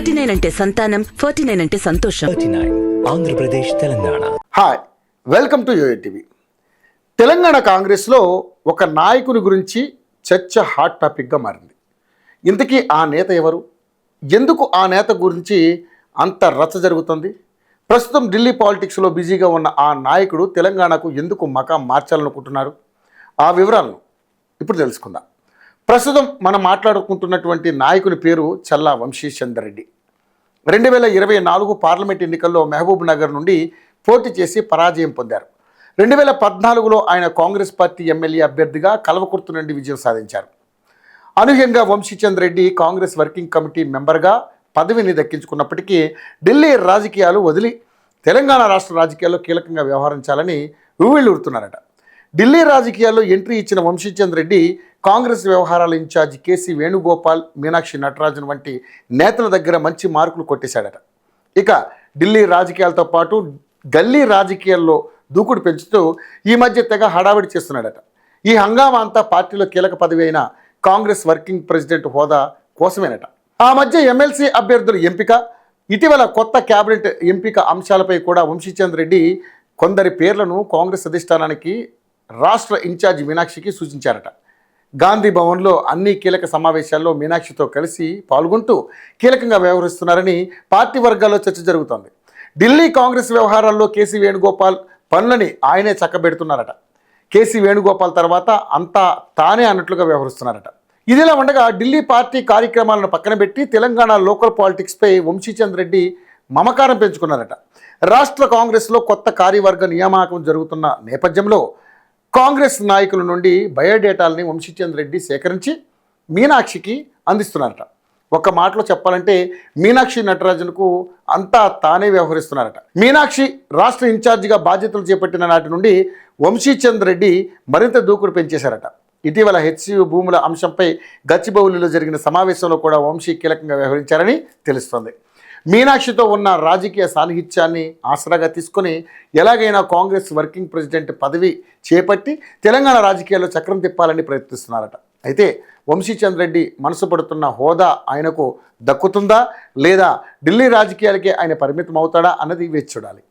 39 అంటే సంతానం, 49 అంటే సంతోషం. 39 Andhra Pradesh Telangana. Hi, welcome to yoyo TV. Telangana కాంగ్రెస్లో ఒక నాయకుని గురించి చర్చ హాట్ టాపిక్గా మారింది. ఇంతకీ ఆ నేత ఎవరు? ఎందుకు ఆ నేత గురించి అంత రచ్చ జరుగుతుంది? ప్రస్తుతం ఢిల్లీ పాలిటిక్స్లో బిజీగా ఉన్న ఆ నాయకుడు తెలంగాణకు ఎందుకు మకాం మార్చాలనుకుంటున్నారు? ఆ వివరాలను ఇప్పుడు తెలుసుకుందాం. ప్రస్తుతం మనం మాట్లాడుకుంటున్నటువంటి నాయకుని పేరు చల్లా వంశీచందర్ రెడ్డి. 2024 పార్లమెంట్ ఎన్నికల్లో మహబూబ్ నగర్ నుండి పోటీ చేసి పరాజయం పొందారు. 2014లో ఆయన కాంగ్రెస్ పార్టీ ఎమ్మెల్యే అభ్యర్థిగా కల్వకుర్తి నుండి విజయం సాధించారు. అనూహ్యంగా వంశీచందర్ రెడ్డి కాంగ్రెస్ వర్కింగ్ కమిటీ మెంబర్గా పదవిని దక్కించుకున్నప్పటికీ ఢిల్లీ రాజకీయాలు వదిలి తెలంగాణ రాష్ట్ర రాజకీయాల్లో కీలకంగా వ్యవహరించాలని ఊవిళ్ళూరుతున్నారట. ఢిల్లీ రాజకీయాల్లో ఎంట్రీ ఇచ్చిన వంశీచందర్ రెడ్డి కాంగ్రెస్ వ్యవహారాల ఇన్ఛార్జి కేసీ వేణుగోపాల్, మీనాక్షి నటరాజన్ వంటి నేతల దగ్గర మంచి మార్కులు కొట్టేశాడట. ఇక ఢిల్లీ రాజకీయాలతో పాటు గల్లీ రాజకీయాల్లో దూకుడు పెంచుతూ ఈ మధ్య తెగ హడావిడి చేస్తున్నాడట. ఈ హంగామా అంతా పార్టీలో కీలక పదవి అయిన కాంగ్రెస్ వర్కింగ్ ప్రెసిడెంట్ హోదా కోసమేనట. ఆ మధ్య ఎమ్మెల్సీ అభ్యర్థుల ఎంపిక, ఇటీవల కొత్త క్యాబినెట్ ఎంపిక అంశాలపై కూడా వంశీచందర్ రెడ్డి కొందరి పేర్లను కాంగ్రెస్ అధిష్టానానికి రాష్ట్ర ఇన్ఛార్జి మీనాక్షికి సూచించారట. గాంధీ భవన్లో అన్ని కీలక సమావేశాల్లో మీనాక్షితో కలిసి పాల్గొంటూ కీలకంగా వ్యవహరిస్తున్నారని పార్టీ వర్గాల్లో చర్చ జరుగుతోంది. ఢిల్లీ కాంగ్రెస్ వ్యవహారాల్లో కేసీ వేణుగోపాల్ పనులని ఆయనే చక్కబెడుతున్నారట. కేసీ వేణుగోపాల్ తర్వాత అంతా తానే అన్నట్లుగా వ్యవహరిస్తున్నారట. ఇదిలా ఉండగా ఢిల్లీ పార్టీ కార్యక్రమాలను పక్కన పెట్టి తెలంగాణ లోకల్ పాలిటిక్స్పై వంశీచందర్ రెడ్డి మమకారం పెంచుకున్నారట. రాష్ట్ర కాంగ్రెస్లో కొత్త కార్యవర్గ నియామకం జరుగుతున్న నేపథ్యంలో కాంగ్రెస్ నాయకుల నుండి బయోడేటాలని వంశీచందర్ రెడ్డి సేకరించి మీనాక్షికి అందిస్తున్నారట. ఒక మాటలో చెప్పాలంటే మీనాక్షి నటరాజన్కు అంతా తానే వ్యవహరిస్తున్నారట. మీనాక్షి రాష్ట్ర ఇన్ఛార్జిగా బాధ్యతలు చేపట్టిన నాటి నుండి వంశీచందర్ రెడ్డి మరింత దూకుడు పెంచేశారట. ఇటీవల హెచ్సియు భూముల అంశంపై గచ్చిబౌలిలో జరిగిన సమావేశంలో కూడా వంశీ కీలకంగా వ్యవహరించారని తెలుస్తోంది. మీనాక్షితో ఉన్న రాజకీయ సాన్నిహిత్యాన్ని ఆసరాగా తీసుకొని ఎలాగైనా కాంగ్రెస్ వర్కింగ్ ప్రెసిడెంట్ పదవి చేపట్టి తెలంగాణ రాజకీయాల్లో చక్రం తిప్పాలని ప్రయత్నిస్తున్నారట. అయితే వంశీచందర్ రెడ్డి మనసు పడుతున్న హోదా ఆయనకు దక్కుతుందా లేదా ఢిల్లీ రాజకీయాలకే ఆయన పరిమితం అవుతాడా అన్నది వేచి చూడాలి.